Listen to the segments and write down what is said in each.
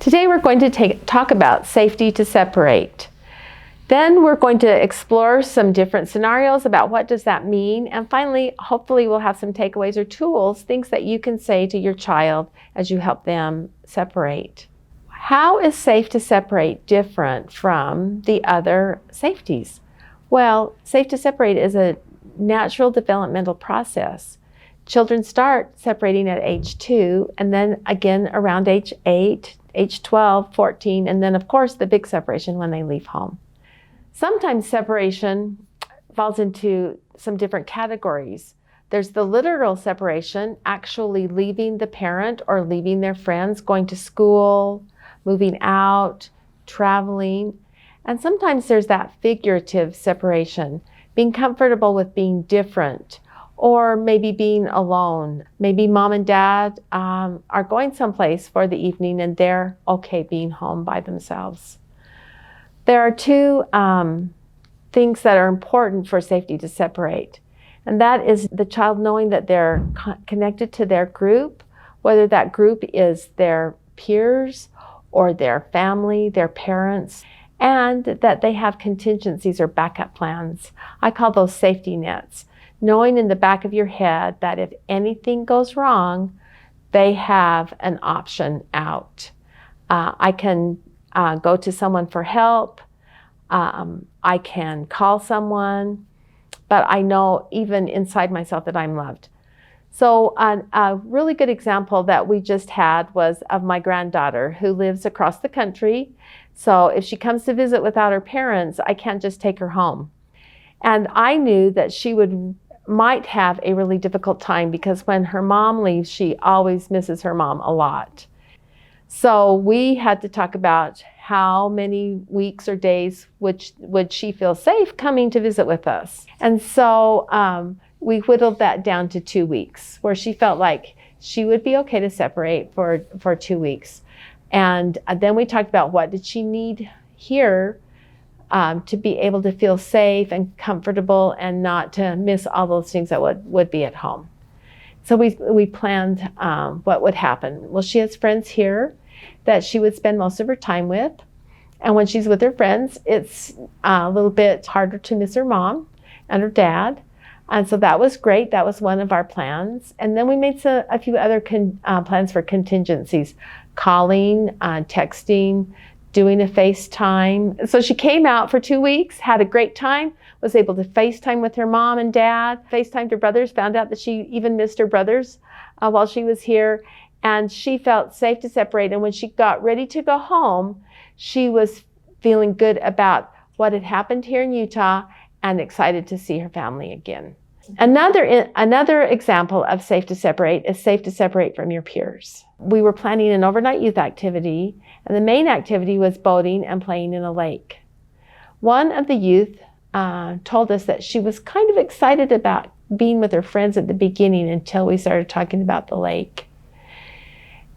Today we're going to talk about safety to separate. Then we're going to explore some different scenarios about what does that mean. And finally, hopefully we'll have some takeaways or tools, things that you can say to your child as you help them separate. How is safe to separate different from the other safeties? Well, safe to separate is a natural developmental process. Children start separating at age 2 and then again around age 8, age 12, 14, and then of course the big separation when they leave home. Sometimes separation falls into some different categories. There's the literal separation, actually leaving the parent or leaving their friends, going to school, moving out, traveling. And sometimes there's that figurative separation, being comfortable with being different, or maybe being alone. Maybe mom and dad are going someplace for the evening and they're okay being home by themselves. There are two things that are important for safety to separate. And that is the child knowing that they're connected to their group, whether that group is their peers or their family, their parents, and that they have contingencies or backup plans. I call those safety nets. Knowing in the back of your head that if anything goes wrong, they have an option out. I can go to someone for help. I can call someone, but I know even inside myself that I'm loved. So a really good example that we just had was of my granddaughter who lives across the country. So if she comes to visit without her parents, I can't just take her home. And I knew that she might have a really difficult time because when her mom leaves, she always misses her mom a lot. So we had to talk about how many weeks or days would she feel safe coming to visit with us. And so we whittled that down to 2 weeks, where she felt like she would be okay to separate for 2 weeks. And then we talked about what did she need here to be able to feel safe and comfortable and not to miss all those things that would be at home. So we planned what would happen. Well, she has friends here that she would spend most of her time with. And when she's with her friends, it's a little bit harder to miss her mom and her dad. And so that was great. That was one of our plans. And then we made a few other plans for contingencies, calling, texting, doing a FaceTime. So she came out for 2 weeks, had a great time, was able to FaceTime with her mom and dad, FaceTimed her brothers, found out that she even missed her brothers while she was here. And she felt safe to separate. And when she got ready to go home, she was feeling good about what had happened here in Utah and excited to see her family again. Another example of safe to separate is safe to separate from your peers. We were planning an overnight youth activity, and the main activity was boating and playing in a lake. One of the youth told us that she was kind of excited about being with her friends at the beginning until we started talking about the lake.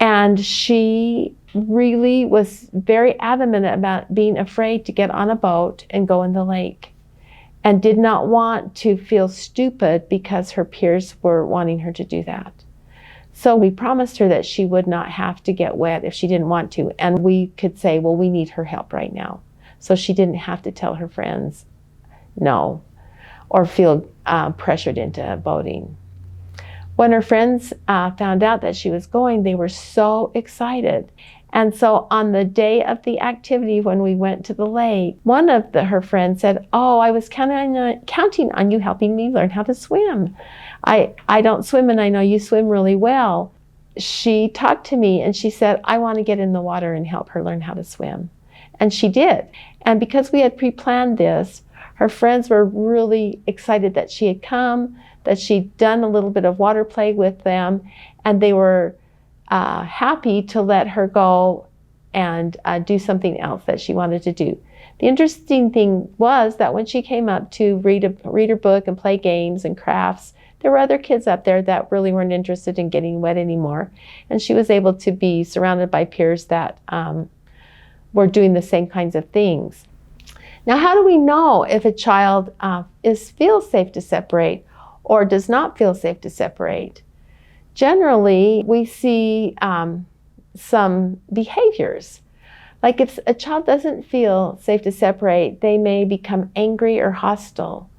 And she really was very adamant about being afraid to get on a boat and go in the lake, and did not want to feel stupid because her peers were wanting her to do that. So we promised her that she would not have to get wet if she didn't want to. And we could say, well, we need her help right now. So she didn't have to tell her friends no or feel pressured into boating. When her friends found out that she was going, they were so excited. And so on the day of the activity, when we went to the lake, one of her friends said, oh, I was counting on you helping me learn how to swim. I don't swim and I know you swim really well. She talked to me and she said, I want to get in the water and help her learn how to swim. And she did. And because we had pre-planned this, her friends were really excited that she had come, that she'd done a little bit of water play with them, and they were happy to let her go and do something else that she wanted to do. The interesting thing was that when she came up to read her book and play games and crafts, there were other kids up there that really weren't interested in getting wet anymore. And she was able to be surrounded by peers that were doing the same kinds of things. Now, how do we know if a child feels safe to separate or does not feel safe to separate? Generally, we see some behaviors. Like if a child doesn't feel safe to separate, they may become angry or hostile,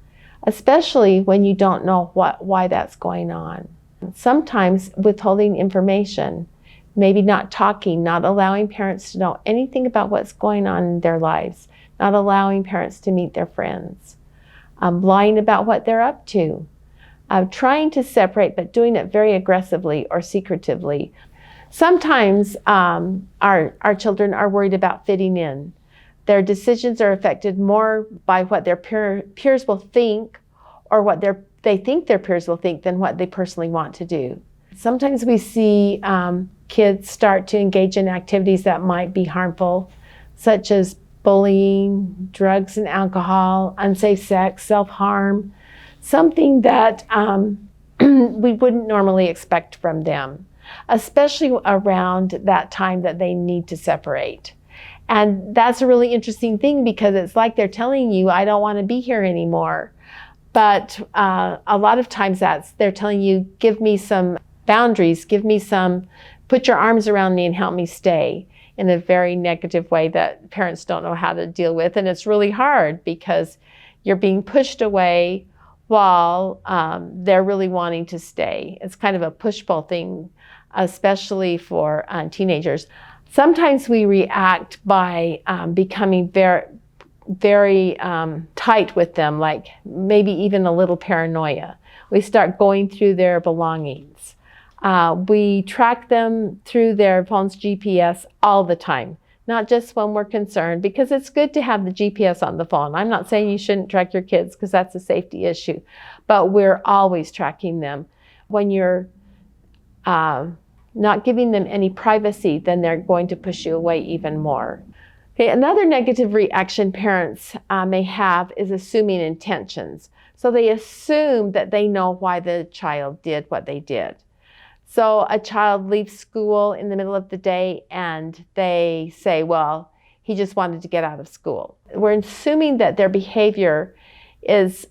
especially when you don't know why that's going on. Sometimes withholding information, maybe not talking, not allowing parents to know anything about what's going on in their lives, not allowing parents to meet their friends, lying about what they're up to, trying to separate but doing it very aggressively or secretively. Sometimes our children are worried about fitting in. Their decisions are affected more by what their peers will think or what they think their peers will think than what they personally want to do. Sometimes we see kids start to engage in activities that might be harmful, such as bullying, drugs and alcohol, unsafe sex, self-harm, something that we wouldn't normally expect from them, especially around that time that they need to separate. And that's a really interesting thing because it's like they're telling you, I don't want to be here anymore. But a lot of times they're telling you, give me some boundaries, put your arms around me and help me stay, in a very negative way that parents don't know how to deal with. And it's really hard because you're being pushed away while they're really wanting to stay. It's kind of a push-pull thing, especially for teenagers. Sometimes we react by becoming very tight with them, like maybe even a little paranoia. We start going through their belongings. We track them through their phone's GPS all the time, not just when we're concerned, because it's good to have the GPS on the phone. I'm not saying you shouldn't track your kids because that's a safety issue, but we're always tracking them. When you're not giving them any privacy, then they're going to push you away even more. Okay, another negative reaction parents may have is assuming intentions. So they assume that they know why the child did what they did. So a child leaves school in the middle of the day and they say, well, he just wanted to get out of school. We're assuming that their behavior is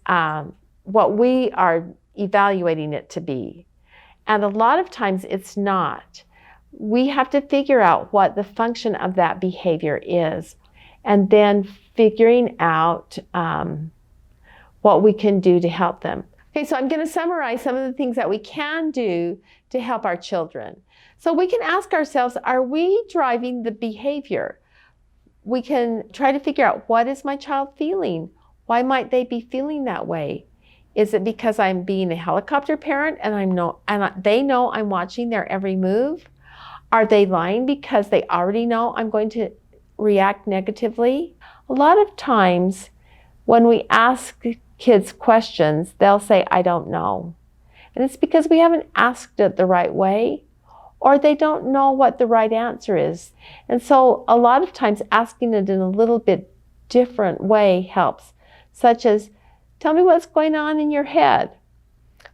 what we are evaluating it to be. And a lot of times it's not. We have to figure out what the function of that behavior is, and then figuring out what we can do to help them. Okay, so I'm going to summarize some of the things that we can do to help our children. So we can ask ourselves, are we driving the behavior? We can try to figure out, what is my child feeling? Why might they be feeling that way? Is it because I'm being a helicopter parent and they know I'm watching their every move? Are they lying because they already know I'm going to react negatively? A lot of times when we ask kids questions, they'll say, I don't know. And it's because we haven't asked it the right way, or they don't know what the right answer is. And so a lot of times asking it in a little bit different way helps, such as, tell me what's going on in your head.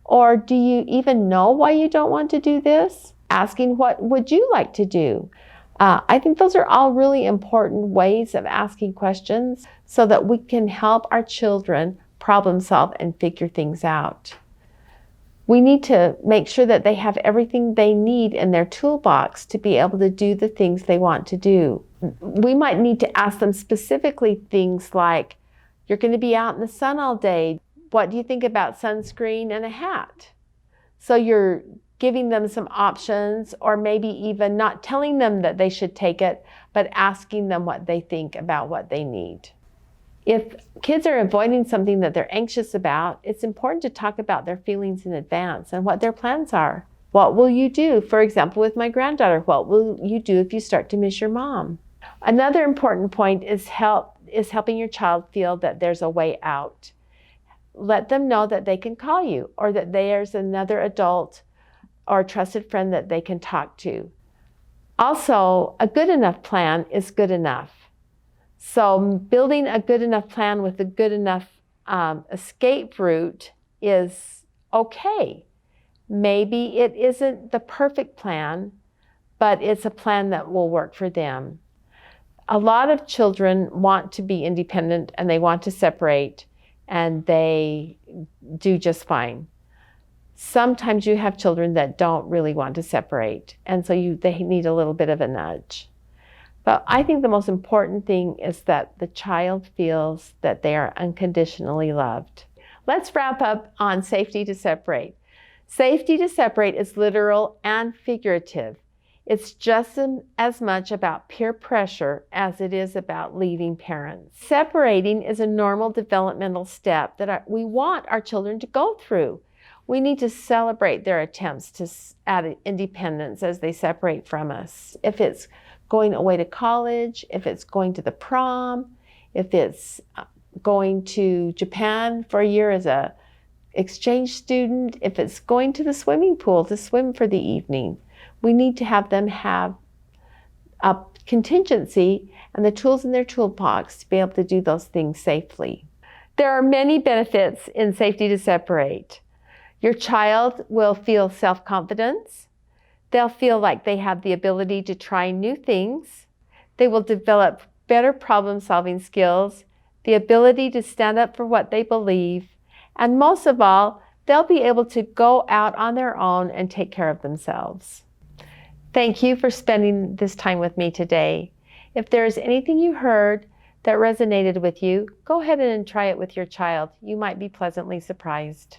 Or do you even know why you don't want to do this? Asking, what would you like to do? I think those are all really important ways of asking questions so that we can help our children problem solve and figure things out. We need to make sure that they have everything they need in their toolbox to be able to do the things they want to do. We might need to ask them specifically things like, you're going to be out in the sun all day. What do you think about sunscreen and a hat? So you're giving them some options, or maybe even not telling them that they should take it, but asking them what they think about what they need. If kids are avoiding something that they're anxious about, it's important to talk about their feelings in advance and what their plans are. What will you do? For example, with my granddaughter, what will you do if you start to miss your mom? Another important point is helping your child feel that there's a way out. Let them know that they can call you, or that there's another adult or trusted friend that they can talk to. Also, a good enough plan is good enough. So building a good enough plan with a good enough escape route is okay. Maybe it isn't the perfect plan, but it's a plan that will work for them. A lot of children want to be independent and they want to separate, and they do just fine. Sometimes you have children that don't really want to separate, and so they need a little bit of a nudge. But I think the most important thing is that the child feels that they are unconditionally loved. Let's wrap up on safety to separate. Safety to separate is literal and figurative. It's just as much about peer pressure as it is about leaving parents. Separating is a normal developmental step that we want our children to go through. We need to celebrate their attempts to add independence as they separate from us. If it's going away to college, if it's going to the prom, if it's going to Japan for a year as a exchange student, if it's going to the swimming pool to swim for the evening, we need to have them have a contingency and the tools in their toolbox to be able to do those things safely. There are many benefits in safety to separate. Your child will feel self-confidence. They'll feel like they have the ability to try new things. They will develop better problem-solving skills, the ability to stand up for what they believe, and most of all, they'll be able to go out on their own and take care of themselves. Thank you for spending this time with me today. If there is anything you heard that resonated with you, go ahead and try it with your child. You might be pleasantly surprised.